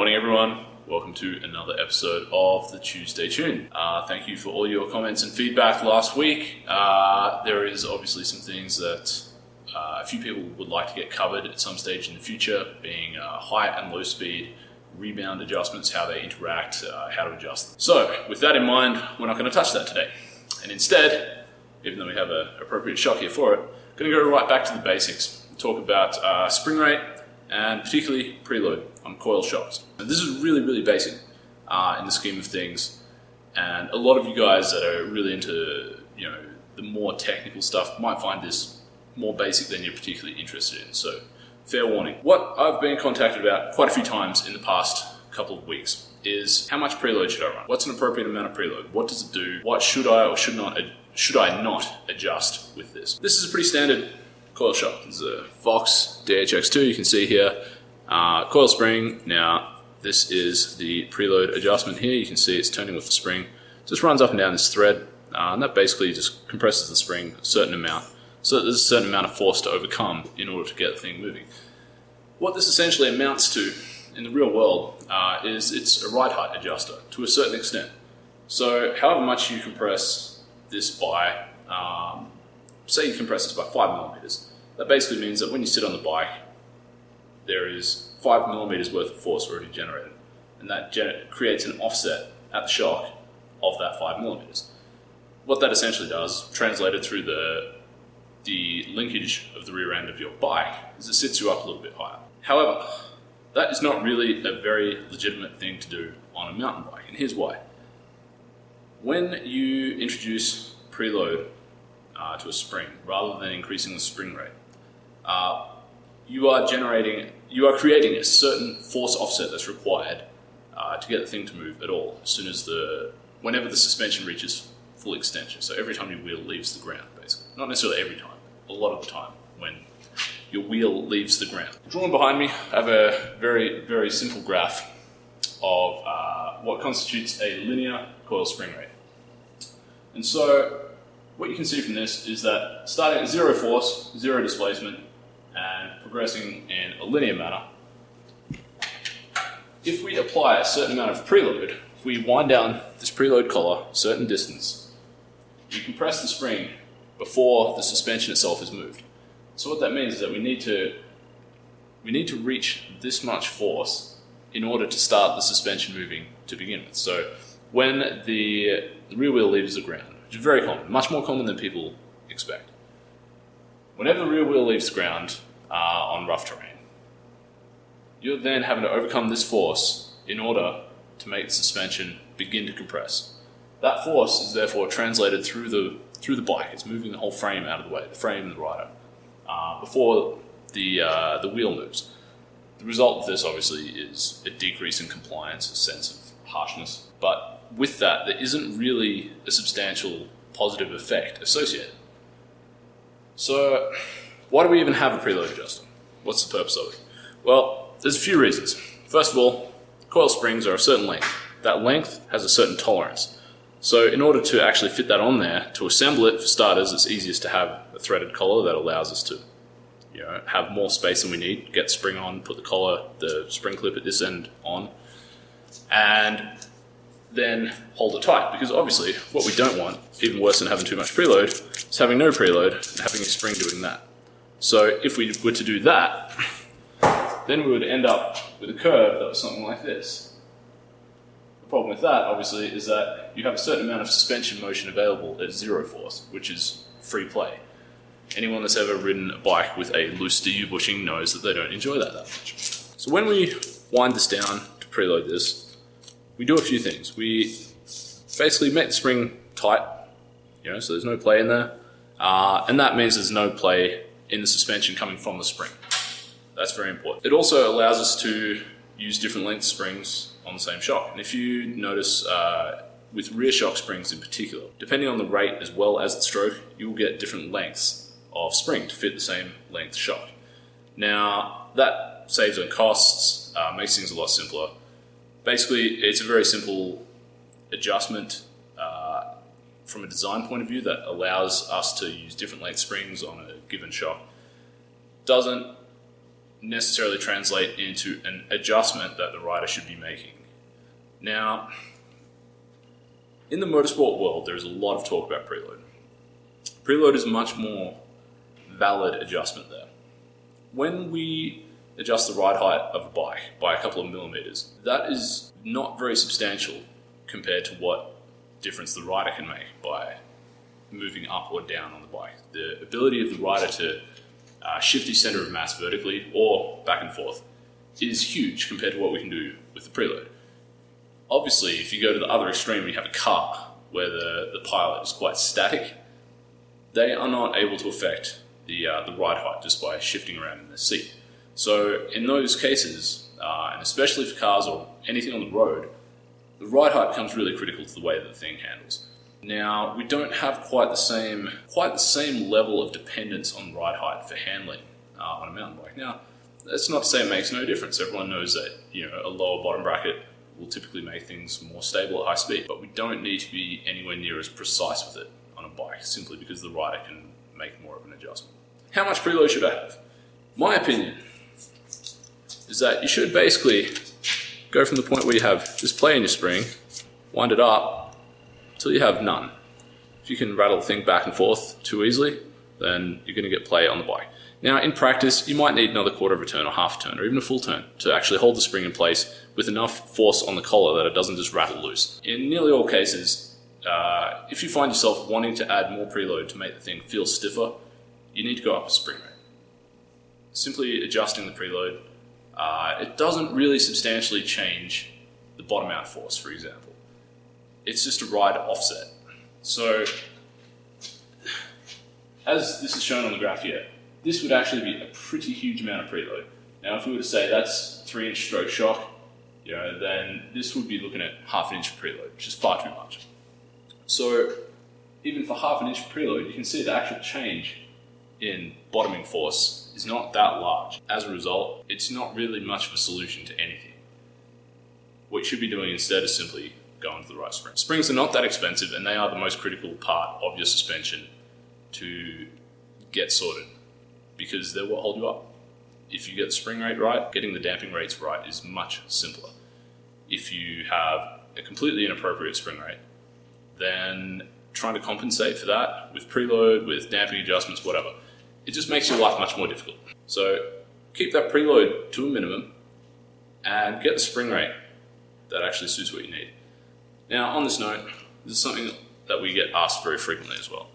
Morning everyone, welcome to another episode of the Tuesday Tune. Thank you for all your comments and feedback last week. There is obviously some things that a few people would like to get covered at some stage in the future, being high and low speed, rebound adjustments, how they interact, how to adjust. So with that in mind, we're not going to touch that today. And instead, even though we have an appropriate shock here for it, I'm going to go right back to the basics, talk about spring rate, and particularly preload on coil shocks. Now, this is really basic in the scheme of things, and a lot of you guys that are really into the more technical stuff might find this more basic than you're particularly interested in. So fair warning. What I've been contacted about quite a few times in the past couple of weeks is how much preload should I run? What's an appropriate amount of preload? What does it do? What should I or should I not adjust with this? This is a pretty standard coil shock. This is a Fox DHX2, you can see here. Coil spring. Now this is the preload adjustment here. You can see it's turning with the spring. It just runs up and down this thread, and that basically just compresses the spring a certain amount, so that there's a certain amount of force to overcome in order to get the thing moving. What this essentially amounts to in the real world is it's a ride height adjuster to a certain extent. So however much you compress this by, say you compress this by 5 millimeters, that basically means that when you sit on the bike, there is 5 millimeters worth of force already generated, and that creates an offset at the shock of that 5 millimeters. What that essentially does, translated through the linkage of the rear end of your bike, is it sits you up a little bit higher. However, that is not really a very legitimate thing to do on a mountain bike, and here's why. When you introduce preload to a spring, rather than increasing the spring rate, you are creating a certain force offset that's required to get the thing to move at all, whenever the suspension reaches full extension. So every time your wheel leaves the ground, basically. Not necessarily every time, a lot of the time when your wheel leaves the ground. Drawn behind me, I have a very simple graph of what constitutes a linear coil spring rate. And so what you can see from this is that starting at zero force, zero displacement, and progressing in a linear manner, if we apply a certain amount of preload, if we wind down this preload collar a certain distance, we compress the spring before the suspension itself is moved. So what that means is that we need to reach this much force in order to start the suspension moving to begin with. So when the rear wheel leaves the ground, which is very common, much more common than people expect, whenever the rear wheel leaves the ground on rough terrain, you're then having to overcome this force in order to make the suspension begin to compress. That force is therefore translated through the bike. It's moving the whole frame out of the way, the frame and the rider, before the wheel moves. The result of this obviously is a decrease in compliance, a sense of harshness, but with that there isn't really a substantial positive effect associated. So why do we even have a preload adjuster? What's the purpose of it? Well, there's a few reasons. First of all, coil springs are a certain length. That length has a certain tolerance. So in order to actually fit that on there, to assemble it, for starters, it's easiest to have a threaded collar that allows us to have more space than we need, get the spring on, put the spring clip at this end on, and then hold it tight. Because obviously what we don't want, even worse than having too much preload, is having no preload and having a spring doing that. So if we were to do that, then we would end up with a curve that was something like this. The problem with that, obviously, is that you have a certain amount of suspension motion available at zero force, which is free play. Anyone that's ever ridden a bike with a loose DU bushing knows that they don't enjoy that much. So when we wind this down to preload this, we do a few things. We basically make the spring tight, so there's no play in there, and that means there's no play in the suspension coming from the spring. That's very important. It also allows us to use different length springs on the same shock. And if you notice with rear shock springs in particular, depending on the rate as well as the stroke, you will get different lengths of spring to fit the same length shock. Now that saves on costs, makes things a lot simpler. Basically, it's a very simple adjustment from a design point of view that allows us to use different length springs on a given shock. Doesn't necessarily translate into an adjustment that the rider should be making. Now, in the motorsport world, there's a lot of talk about preload. Preload is a much more valid adjustment there. When we adjust the ride height of a bike by a couple of millimeters, that is not very substantial compared to what difference the rider can make by moving up or down on the bike. The ability of the rider to shift his center of mass vertically or back and forth is huge compared to what we can do with the preload. Obviously, if you go to the other extreme and you have a car where the pilot is quite static, they are not able to affect the ride height just by shifting around in the seat. So in those cases, and especially for cars or anything on the road, the ride height becomes really critical to the way that the thing handles. Now, we don't have quite the same level of dependence on ride height for handling on a mountain bike. Now, that's not to say it makes no difference. Everyone knows that a lower bottom bracket will typically make things more stable at high speed, but we don't need to be anywhere near as precise with it on a bike simply because the rider can make more of an adjustment. How much preload should I have? My opinion is that you should basically go from the point where you have this play in your spring, wind it up until you have none. If you can rattle the thing back and forth too easily, then you're going to get play on the bike. Now, in practice, you might need another quarter of a turn or half a turn or even a full turn to actually hold the spring in place with enough force on the collar that it doesn't just rattle loose. In nearly all cases, if you find yourself wanting to add more preload to make the thing feel stiffer, you need to go up a spring rate. Simply adjusting the preload, it doesn't really substantially change the bottom out force, for example. It's just a ride offset. So, as this is shown on the graph here, this would actually be a pretty huge amount of preload. Now, if we were to say that's 3-inch stroke shock, then this would be looking at half an inch of preload, which is far too much. So, even for half an inch of preload, you can see the actual change in bottoming force is not that large. As a result, it's not really much of a solution to anything. What you should be doing instead is simply going to the right spring. Springs are not that expensive, and they are the most critical part of your suspension to get sorted, because they're what hold you up. If you get the spring rate right, getting the damping rates right is much simpler. If you have a completely inappropriate spring rate, then trying to compensate for that with preload, with damping adjustments, whatever, it just makes your life much more difficult. So keep that preload to a minimum and get the spring rate that actually suits what you need. Now, on this note, this is something that we get asked very frequently as well.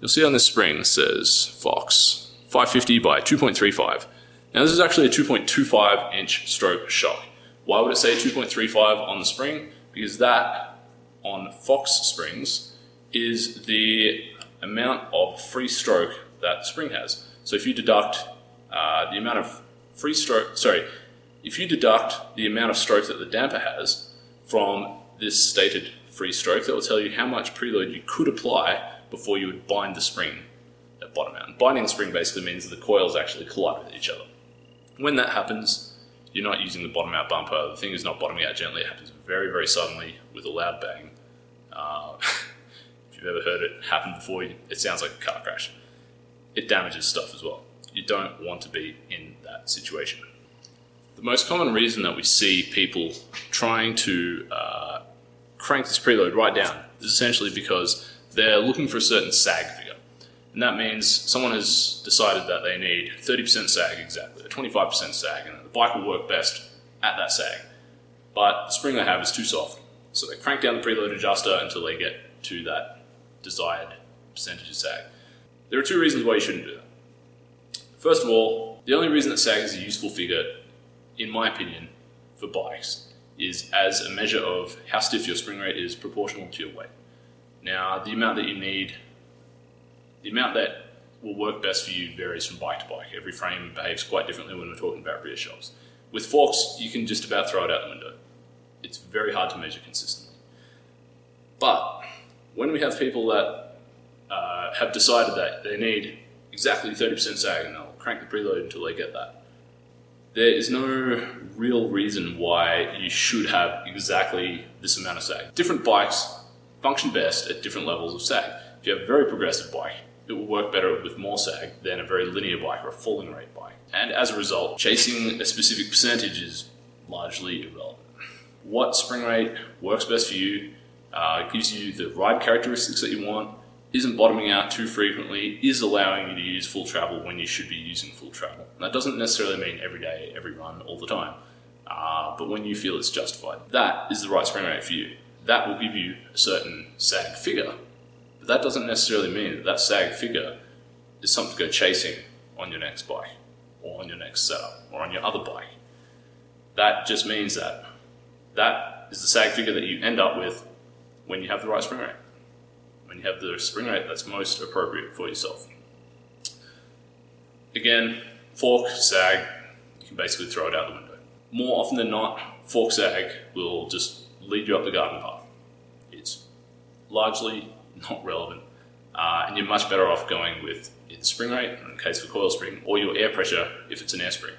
You'll see on this spring it says Fox 550 by 2.35. Now, this is actually a 2.25 inch stroke shock. Why would it say 2.35 on the spring? Because that on Fox springs is the amount of free stroke that the spring has. So if you deduct the amount of free stroke, if you deduct the amount of stroke that the damper has from this stated free stroke, that will tell you how much preload you could apply before you would bind the spring at bottom out. And binding the spring basically means that the coils actually collide with each other. When that happens, you're not using the bottom out bumper. The thing is not bottoming out gently. It happens very, very suddenly with a loud bang. If you've ever heard it happen before, it sounds like a car crash. It damages stuff as well. You don't want to be in that situation. The most common reason that we see people trying to crank this preload right down is essentially because they're looking for a certain sag figure. And that means someone has decided that they need 30% sag exactly, or 25% sag, and the bike will work best at that sag. But the spring they have is too soft. So they crank down the preload adjuster until they get to that desired percentage of sag. There are two reasons why you shouldn't do that. First of all, the only reason that sag is a useful figure, in my opinion, for bikes is as a measure of how stiff your spring rate is proportional to your weight. Now, the amount that you need, the amount that will work best for you varies from bike to bike. Every frame behaves quite differently when we're talking about rear shocks. With forks, you can just about throw it out the window. It's very hard to measure consistently. But when we have people that have decided that they need exactly 30% sag and they'll crank the preload until they get that, there is no real reason why you should have exactly this amount of sag. Different bikes function best at different levels of sag. If you have a very progressive bike, it will work better with more sag than a very linear bike or a falling rate bike. And as a result, chasing a specific percentage is largely irrelevant. What spring rate works best for you, gives you the ride characteristics that you want, isn't bottoming out too frequently, is allowing you to use full travel when you should be using full travel. And that doesn't necessarily mean every day, every run, all the time, but when you feel it's justified. That is the right spring rate for you. That will give you a certain sag figure, but that doesn't necessarily mean that that sag figure is something to go chasing on your next bike, or on your next setup, or on your other bike. That just means that that is the sag figure that you end up with when you have the right spring rate. When you have the spring rate that's most appropriate for yourself. Again, fork, sag, you can basically throw it out the window. More often than not, fork sag will just lead you up the garden path. It's largely not relevant, and you're much better off going with either spring rate, in the case of a coil spring, or your air pressure if it's an air spring.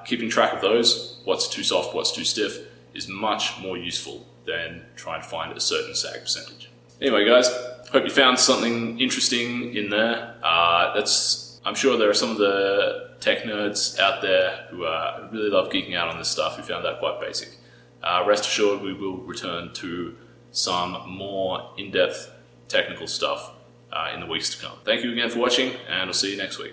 Keeping track of those, what's too soft, what's too stiff, is much more useful than trying to find a certain sag percentage. Anyway guys, hope you found something interesting in there. I'm sure there are some of the tech nerds out there who really love geeking out on this stuff who found that quite basic. Rest assured we will return to some more in-depth technical stuff in the weeks to come. Thank you again for watching, and I'll see you next week.